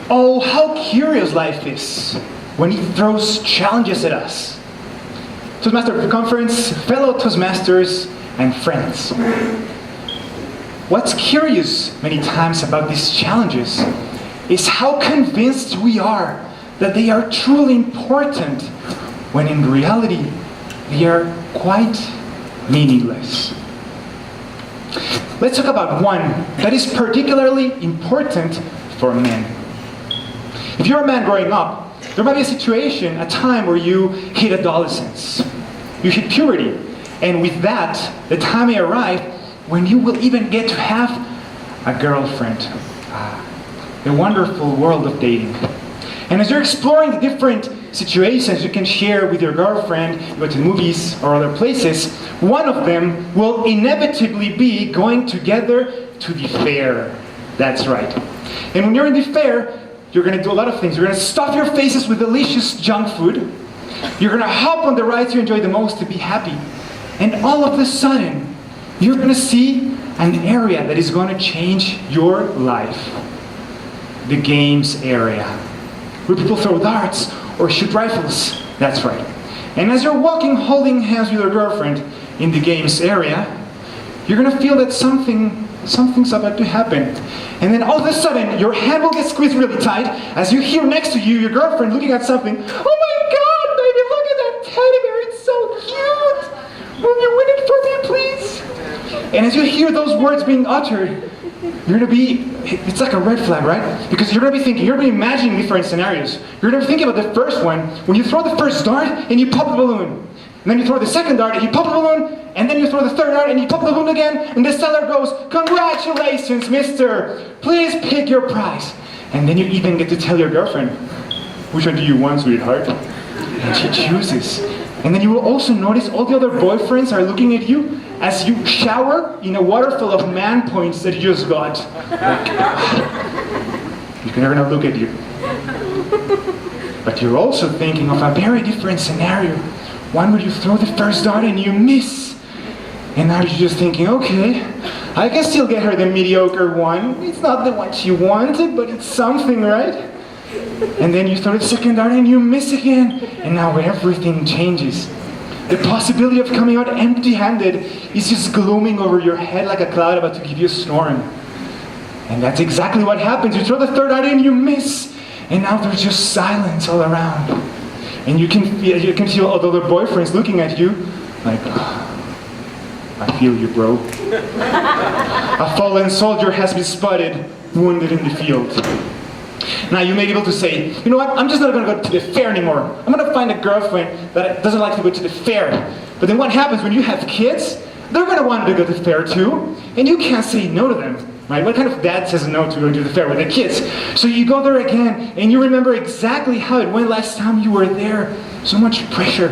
Oh, how curious life is when it throws challenges at us. Toastmaster Conference, fellow Toastmasters, and friends. What's curious many times about these challenges is how convinced we are that they are truly important when in reality they are quite meaningless. Let's talk about one that is particularly important for men. If you're a man growing up, there might be a situation, a time where you hit adolescence. You hit puberty. And with that, the time may arrive when you will even get to have a girlfriend. The wonderful world of dating. And as you're exploring the different situations you can share with your girlfriend, you go to the movies or other places, one of them will inevitably be going together to the fair. That's right. And when you're in the fair, you're going to do a lot of things. You're going to stuff your faces with delicious junk food. You're going to hop on the rides you enjoy the most to be happy. And all of a sudden, you're going to see an area that is going to change your life. The games area. Where people throw darts or shoot rifles. That's right. And as you're walking holding hands with your girlfriend in the games area, you're going to feel that something's about to happen. And then all of a sudden, your hand will get squeezed really tight as you hear next to you your girlfriend looking at something. Oh my God, baby, look at that teddy bear. It's so cute. Will you win it for me, please? And as you hear those words being uttered, you're going to be, it's like a red flag, right? Because you're going to be thinking, you're going to be imagining different scenarios. You're going to be thinking about the first one, when you throw the first dart and you pop the balloon. And then you throw the second dart and you pop the balloon, and then you throw the third dart and you pop the balloon again, and the seller goes, congratulations, mister. Please pick your prize. And then you even get to tell your girlfriend, which one do you want, sweetheart? And she chooses. And then you will also notice all the other boyfriends are looking at you as you shower in a waterfall of man points that you just got. Like, they're going to look at you. But you're also thinking of a very different scenario. One where you throw the first dart and you miss. And now you're just thinking, okay, I can still get her the mediocre one. It's not the one she wanted, but it's something, right? And then you throw the second dart and you miss again. And now everything changes. The possibility of coming out empty-handed is just glooming over your head like a cloud about to give you a storm. And that's exactly what happens. You throw the third dart and you miss. And now there's just silence all around. And you can feel all the other boyfriends looking at you like, oh, I feel you, bro. A fallen soldier has been spotted, wounded in the field. Now you may be able to say, you know what, I'm just not going to go to the fair anymore. I'm going to find a girlfriend that doesn't like to go to the fair. But then what happens when you have kids? They're going to want to go to the fair too. And you can't say no to them. Right? What kind of dad says no to going to the fair with the kids? So you go there again, and you remember exactly how it went last time you were there. So much pressure.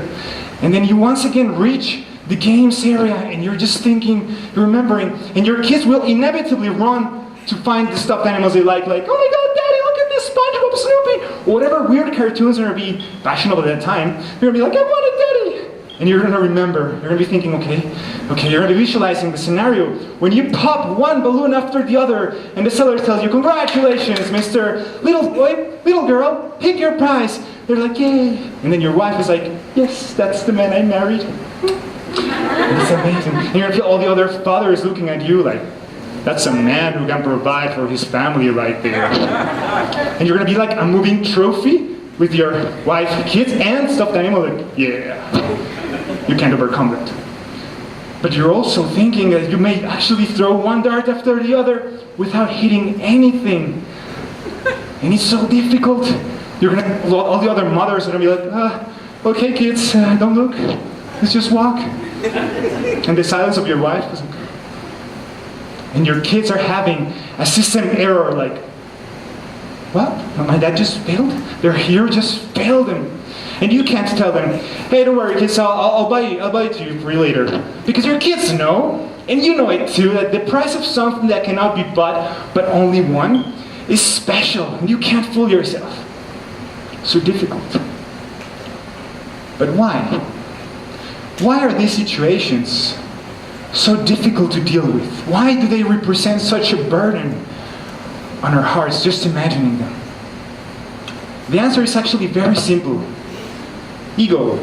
And then you once again reach the games area, and you're just thinking, you're remembering, and your kids will inevitably run to find the stuffed animals they like oh my God, Daddy, look at this SpongeBob, Snoopy, or whatever weird cartoons are going to be fashionable at that time. You're going to be like, I want it, Daddy. And you're going to remember, you're going to be thinking, okay, you're going to be visualizing the scenario when you pop one balloon after the other, and the seller tells you, congratulations, Mr. Little Boy, little girl, pick your prize. They're like, yay. And then your wife is like, yes, that's the man I married. And it's amazing. And you're going to feel all the other fathers looking at you like, that's a man who can provide for his family right there. And you're going to be like a moving trophy with your wife, kids, and stuffed animal. Like, yeah. You can't overcome that. But you're also thinking that you may actually throw one dart after the other without hitting anything. And it's so difficult. You're gonna, all the other mothers are gonna be like, okay kids, don't look, let's just walk. And the silence of your wife is like, and your kids are having a system error like, what? My dad just failed? Their hero just failed him. And you can't tell them, hey, don't worry kids, I'll buy it to you for you later. Because your kids know, and you know it too, that the price of something that cannot be bought, but only won, is special, and you can't fool yourself. So difficult. But why? Why are these situations so difficult to deal with? Why do they represent such a burden on our hearts, just imagining them? The answer is actually very simple. Ego.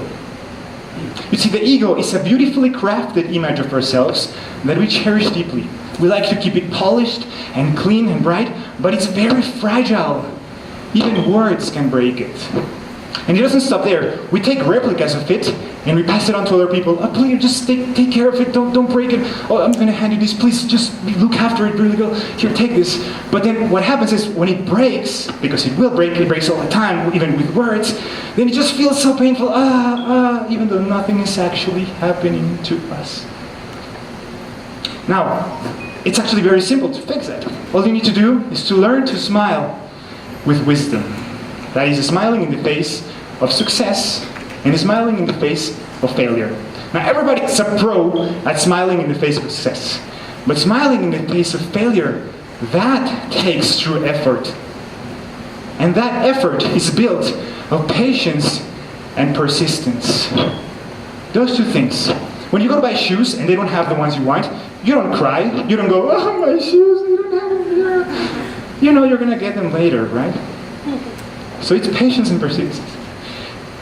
You see, the ego is a beautifully crafted image of ourselves that we cherish deeply. We like to keep it polished and clean and bright, but it's very fragile. Even words can break it. And it doesn't stop there. We take replicas of it and we pass it on to other people. Oh, please, just take care of it. Don't break it. Oh, I'm going to hand you this. Please, just look after it really well. Here, take this. But then what happens is when it breaks, because it will break, it breaks all the time, even with words, then it just feels so painful. Even though nothing is actually happening to us. Now, it's actually very simple to fix that. All you need to do is to learn to smile with wisdom. That is, smiling in the face of success and smiling in the face of failure. Now, everybody's a pro at smiling in the face of success. But smiling in the face of failure, that takes true effort. And that effort is built of patience and persistence. Those two things. When you go to buy shoes and they don't have the ones you want, you don't cry. You don't go, oh, my shoes, they don't have them here. You know you're going to get them later, right? So it's patience and persistence.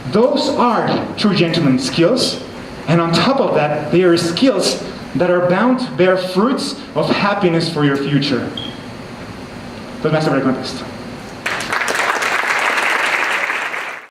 Those are true gentleman skills. And on top of that, they are skills that are bound to bear fruits of happiness for your future. But master contest.